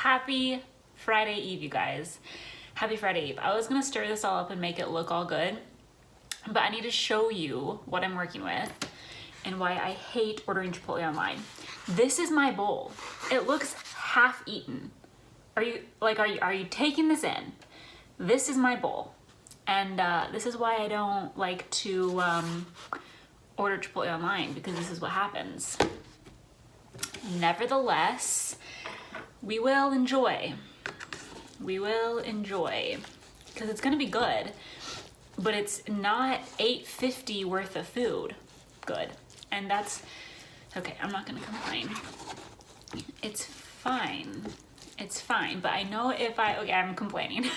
Happy Friday Eve, you guys. Happy Friday Eve. I was gonna stir this all up and make it look all good, but I need to show you what I'm working with and why I hate ordering Chipotle online. This is my bowl. It looks half eaten. Are you taking this in? This is my bowl. And this is why I don't like to order Chipotle online, because this is what happens. Nevertheless, we will enjoy. We will enjoy, because it's gonna be good, but it's not $8.50 worth of food good. And that's, okay, I'm not gonna complain. It's fine. It's fine, but I know if I'm complaining.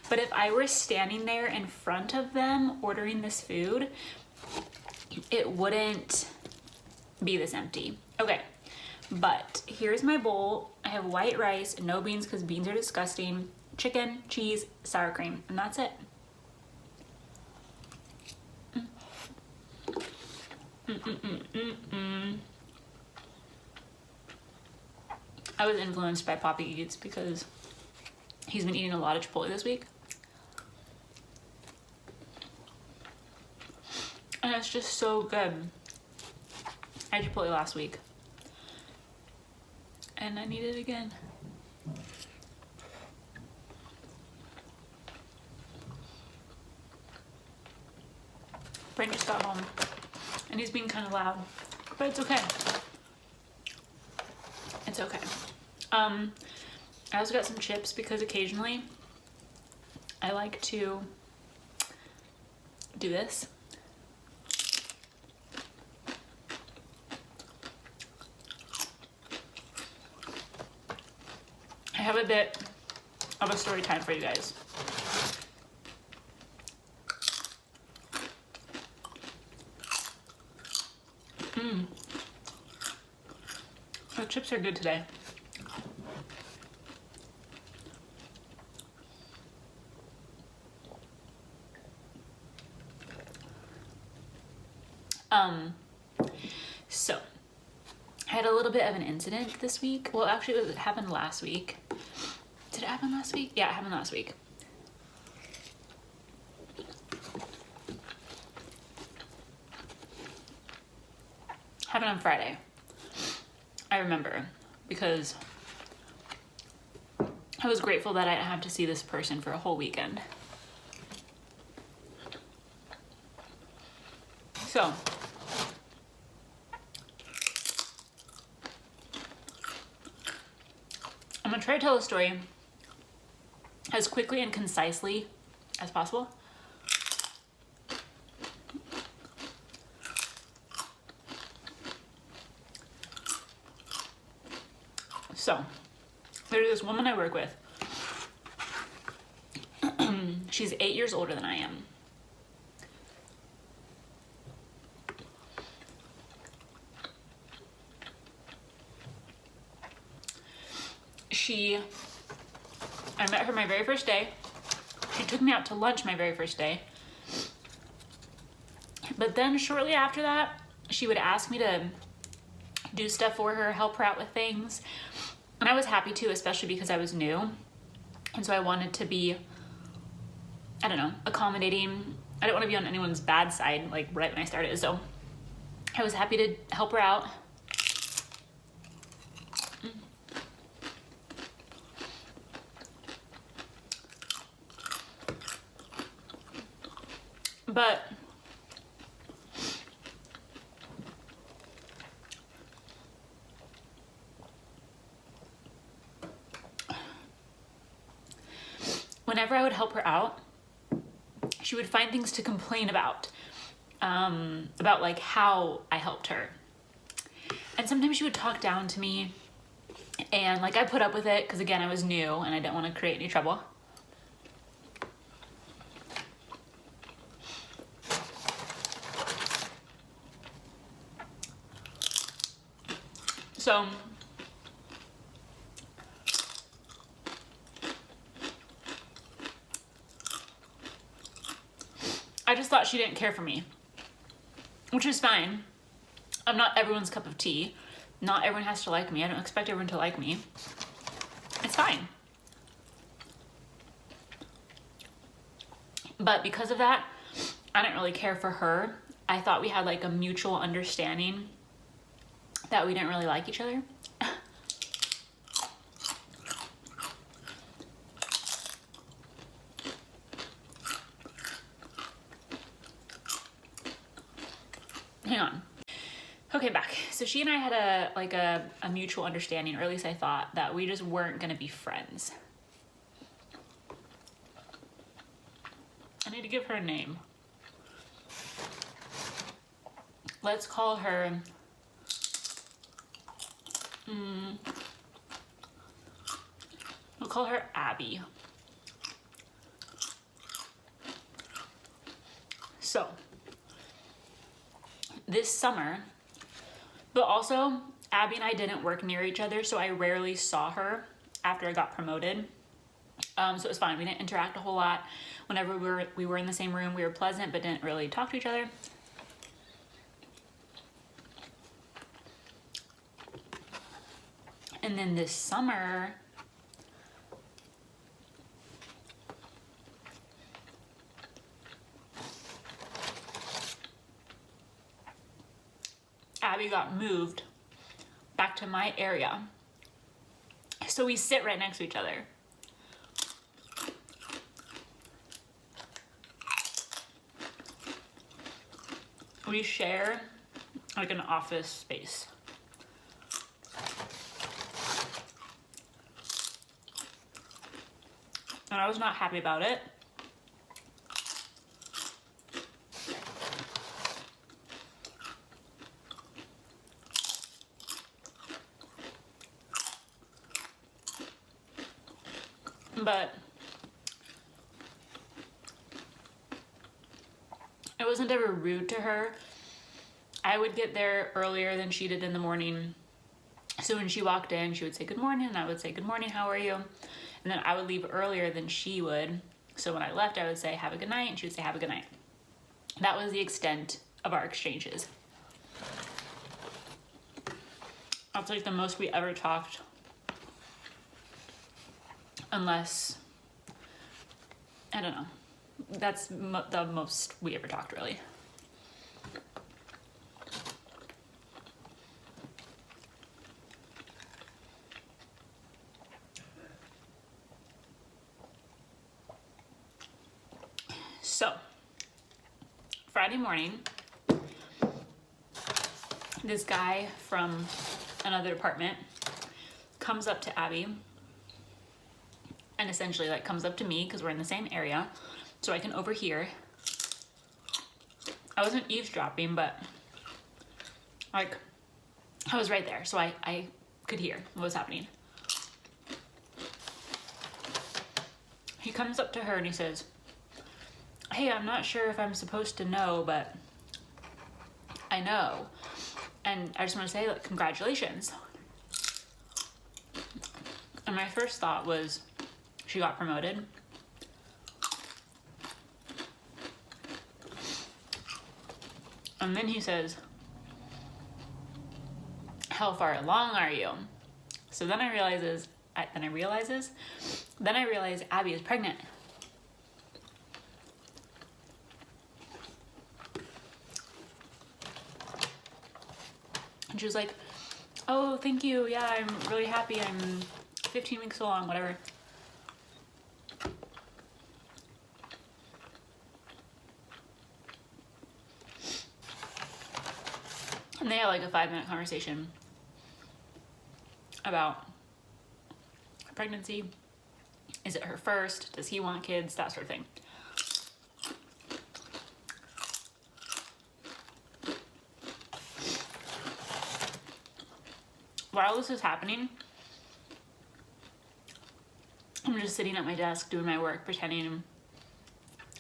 But if I were standing there in front of them ordering this food, it wouldn't be this empty. Okay, but here's my bowl. I have white rice, no beans because beans are disgusting, chicken, cheese, sour cream, and that's it. I was influenced by Poppy Eats because he's been eating a lot of Chipotle this week. And it's just so good. I had Chipotle last week. And I need it again. Brain just got home. And he's being kind of loud. But it's okay. It's okay. I also got some chips because occasionally I like to do this. I have a bit of a story time for you guys. The chips are good today. So I had a little bit of an incident this week. Well, actually it happened last week. Did it happen last week? Yeah, it happened last week. Happened on Friday. I remember because I was grateful that I didn't have to see this person for a whole weekend. So I'm gonna try to tell the story as quickly and concisely as possible. So, there's this woman I work with. She's 8 years older than I am. I met her my very first day. She took me out to lunch my very first day. But then shortly after that, she would ask me to do stuff for her, help her out with things. And I was happy to, especially because I was new. And so I wanted to be, I don't know, accommodating. I didn't want to be on anyone's bad side, like right when I started. So I was happy to help her out. But whenever I would help her out, she would find things to complain about like how I helped her. And sometimes she would talk down to me, and like I put up with it because again, I was new and I didn't want to create any trouble. So I just thought she didn't care for me, which is fine. I'm not everyone's cup of tea. Not everyone has to like me. I don't expect everyone to like me. It's fine. But because of that, I didn't really care for her. I thought we had like a mutual understanding that we didn't really like each other. Hang on. Okay, back. So she and I had a mutual understanding, or at least I thought, that we just weren't gonna be friends. I need to give her a name. Let's call her, we'll call her Abby. So, this summer, but also Abby and I didn't work near each other, so I rarely saw her after I got promoted. So it was fine. We didn't interact a whole lot. Whenever we were in the same room, we were pleasant, but didn't really talk to each other. And then this summer, Abby got moved back to my area. So we sit right next to each other. We share like an office space. And I was not happy about it. But I wasn't ever rude to her. I would get there earlier than she did in the morning. So when she walked in, she would say good morning, and I would say good morning, how are you? And then I would leave earlier than she would. So when I left, I would say have a good night, and she would say have a good night. That was the extent of our exchanges. That's like the most we ever talked. Unless, I don't know. That's the most we ever talked, really. So, Friday morning, this guy from another department comes up to Abby and essentially like comes up to me because we're in the same area, so I can overhear. I wasn't eavesdropping, but like I was right there, so I could hear what was happening. He comes up to her and he says, hey, I'm not sure if I'm supposed to know, but I know. And I just want to say, like, congratulations. And my first thought was, she got promoted. And then he says, how far along are you? So then I realize Abby is pregnant. And she was like, oh, thank you. Yeah, I'm really happy. I'm 15 weeks along, whatever. And they had like a 5-minute conversation about pregnancy. Is it her first? Does he want kids? That sort of thing. While this is happening, I'm just sitting at my desk doing my work, pretending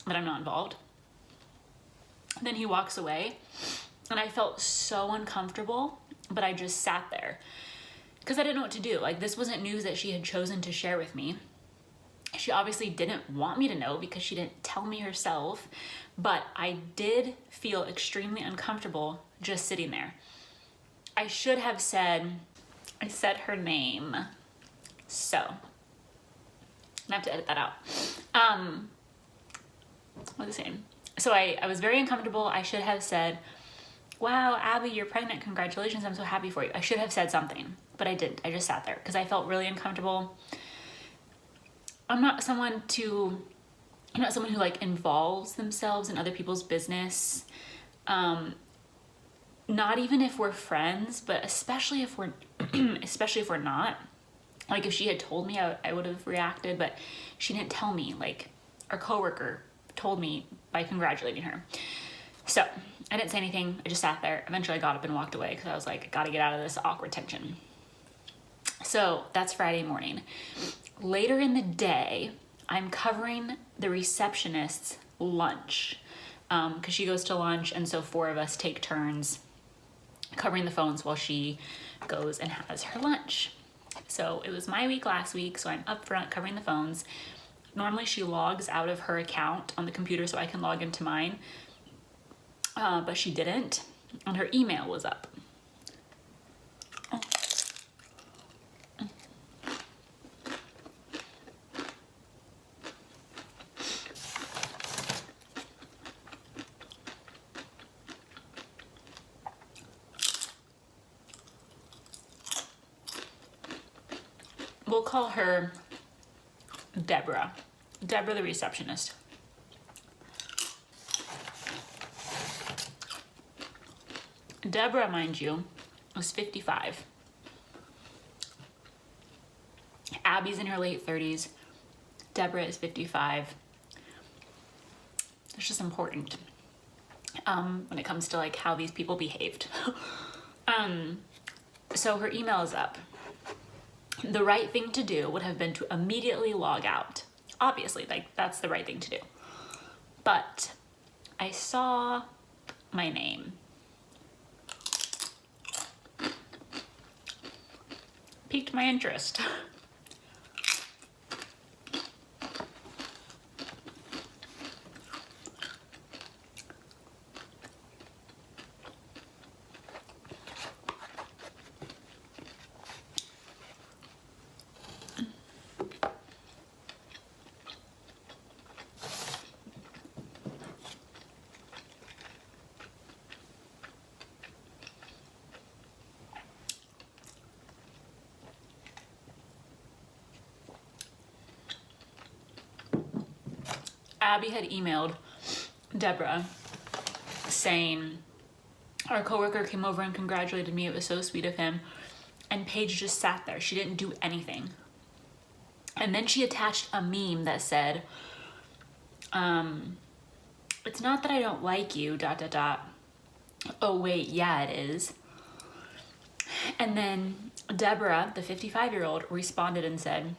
that I'm not involved. Then he walks away, and I felt so uncomfortable, but I just sat there because I didn't know what to do. Like, this wasn't news that she had chosen to share with me. She obviously didn't want me to know because she didn't tell me herself, but I did feel extremely uncomfortable just sitting there. I should have said, I said her name. So I have to edit that out. What was I saying? So I was very uncomfortable. I should have said, wow, Abby, you're pregnant. Congratulations. I'm so happy for you. I should have said something, but I didn't. I just sat there because I felt really uncomfortable. I'm not someone who like involves themselves in other people's business. Not even if we're friends, but especially if we're not. Like if she had told me, I would have reacted, but she didn't tell me. Like our coworker told me by congratulating her. So I didn't say anything. I just sat there. Eventually I got up and walked away because I was like, I gotta get out of this awkward tension. So that's Friday morning. Later in the day, I'm covering the receptionist's lunch because she goes to lunch, and so 4 of us take turns covering the phones while she goes and has her lunch. So it was my week last week, so I'm up front covering the phones. Normally she logs out of her account on the computer so I can log into mine, but she didn't, and her email was up. We'll call her Deborah. Deborah the receptionist. Deborah, mind you, was 55. Abby's in her late 30s. Deborah is 55. It's just important when it comes to like how these people behaved. So her email is up. The right thing to do would have been to immediately log out. Obviously, like that's the right thing to do. But I saw my name. Piqued my interest. Abby had emailed Deborah saying, our coworker came over and congratulated me. It was so sweet of him. And Paige just sat there. She didn't do anything. And then she attached a meme that said, it's not that I don't like you, ... Oh, wait, yeah, it is. And then Deborah, the 55-year-old, responded and said,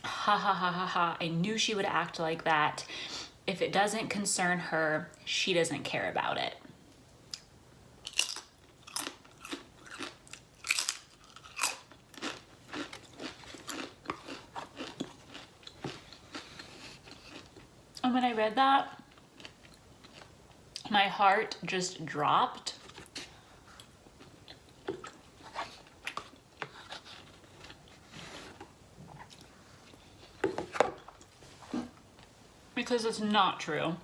ha ha ha ha ha, I knew she would act like that. If it doesn't concern her, she doesn't care about it. And when I read that, my heart just dropped. Because it's not true.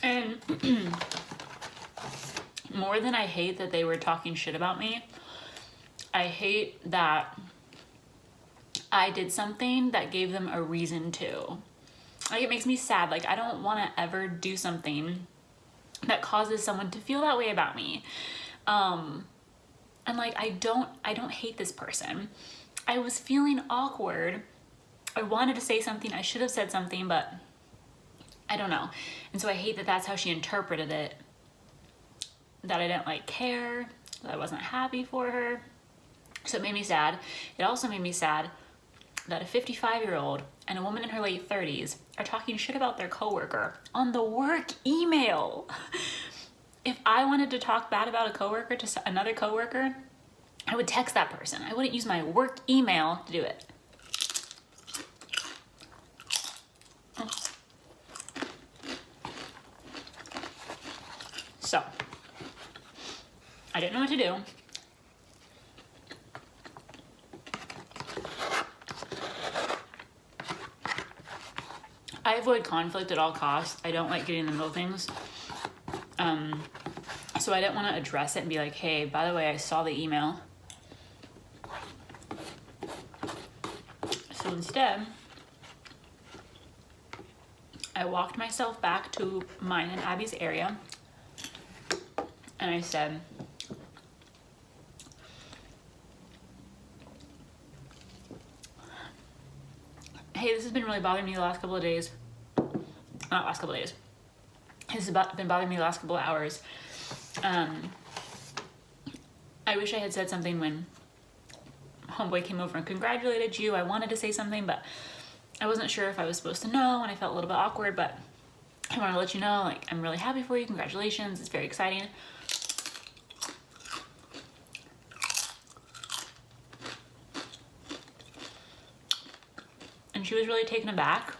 And more than I hate that they were talking shit about me, I hate that I did something that gave them a reason to. Like, it makes me sad. Like, I don't want to ever do something that causes someone to feel that way about me. And like, I don't hate this person. I was feeling awkward. I wanted to say something. I should have said something, but I don't know. And so I hate that that's how she interpreted it. That I didn't like care, that I wasn't happy for her. So it made me sad. It also made me sad that a 55-year-old and a woman in her late 30s are talking shit about their coworker on the work email. If I wanted to talk bad about a coworker to another coworker, I would text that person. I wouldn't use my work email to do it. So, I didn't know what to do. I avoid conflict at all costs. I don't like getting in the middle of things. So I didn't want to address it and be like, hey, by the way, I saw the email. So instead, I walked myself back to mine and Abby's area, and I said, hey, this has been really bothering me the last couple of days. Not last couple of days. This has been bothering me the last couple of hours. I wish I had said something when homeboy came over and congratulated you. I wanted to say something, but I wasn't sure if I was supposed to know, and I felt a little bit awkward, but I want to let you know, like, I'm really happy for you. Congratulations. It's very exciting. And she was really taken aback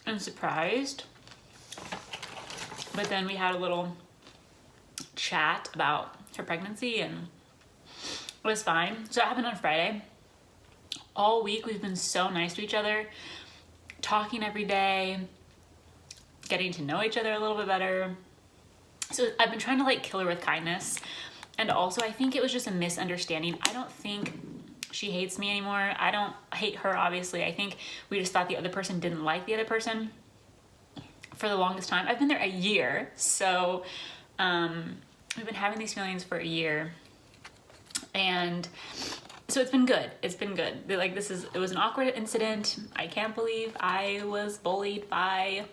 and surprised. But then we had a little chat about her pregnancy, and it was fine. So it happened on Friday. All week we've been so nice to each other, talking every day, getting to know each other a little bit better. So I've been trying to like kill her with kindness. And also I think it was just a misunderstanding. I don't think she hates me anymore. I don't hate her, obviously. I think we just thought the other person didn't like the other person for the longest time. I've been there a year, so we've been having these feelings for a year, and so it's been good. It's been good. Like, it was an awkward incident. I can't believe I was bullied by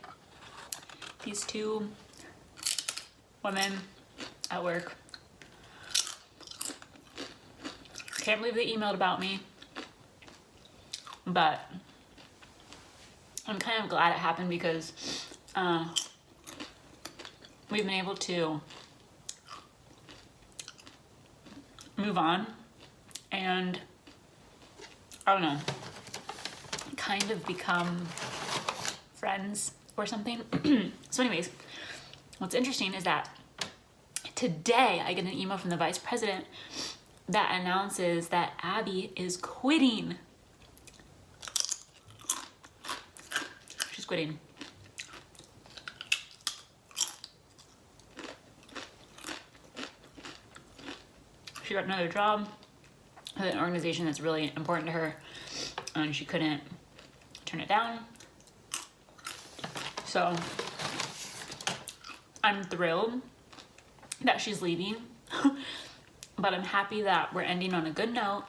these two women at work. I can't believe they emailed about me, but I'm kind of glad it happened because we've been able to move on and, I don't know, kind of become friends or something. So anyways, what's interesting is that today I get an email from the vice president that announces that Abby is quitting. She's quitting. She got another job at an organization that's really important to her, and she couldn't turn it down. So I'm thrilled that she's leaving, but I'm happy that we're ending on a good note,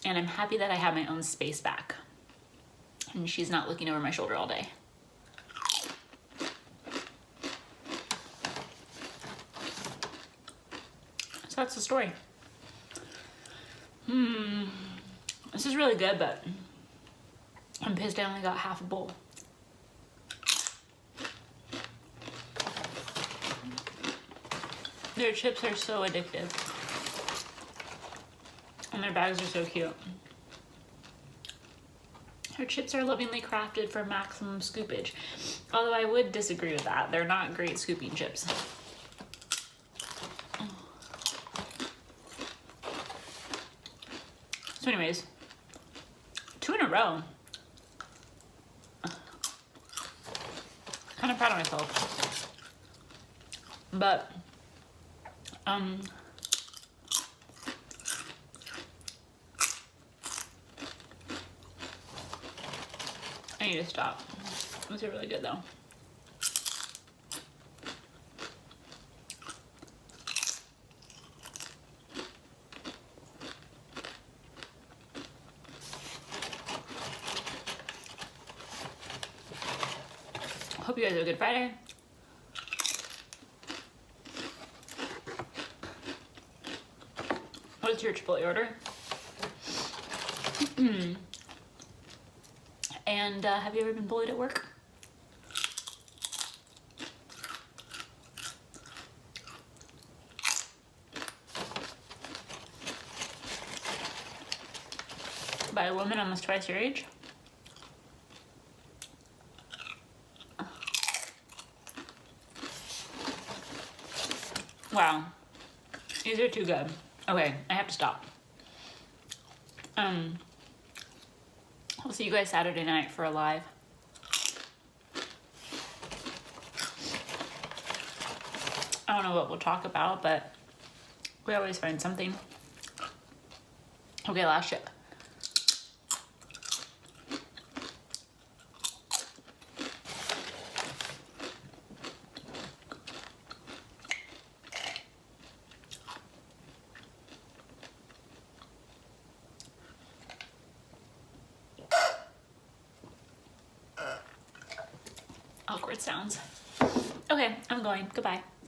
and I'm happy that I have my own space back and she's not looking over my shoulder all day. So that's the story. This is really good, but I'm pissed I only got half a bowl. Their chips are so addictive. And their bags are so cute. Her chips are lovingly crafted for maximum scoopage. Although I would disagree with that. They're not great scooping chips. So anyways, 2 in a row. Kind of proud of myself. But, I need to stop. Those are really good though. Hope you guys have a good Friday. What's your Chipotle order? And have you ever been bullied at work? By a woman almost twice your age? Wow. These are too good. Okay, I have to stop. I'll see you guys Saturday night for a live. I don't know what we'll talk about, but we always find something. Okay, last chip. Awkward sounds. Okay, I'm going. Goodbye.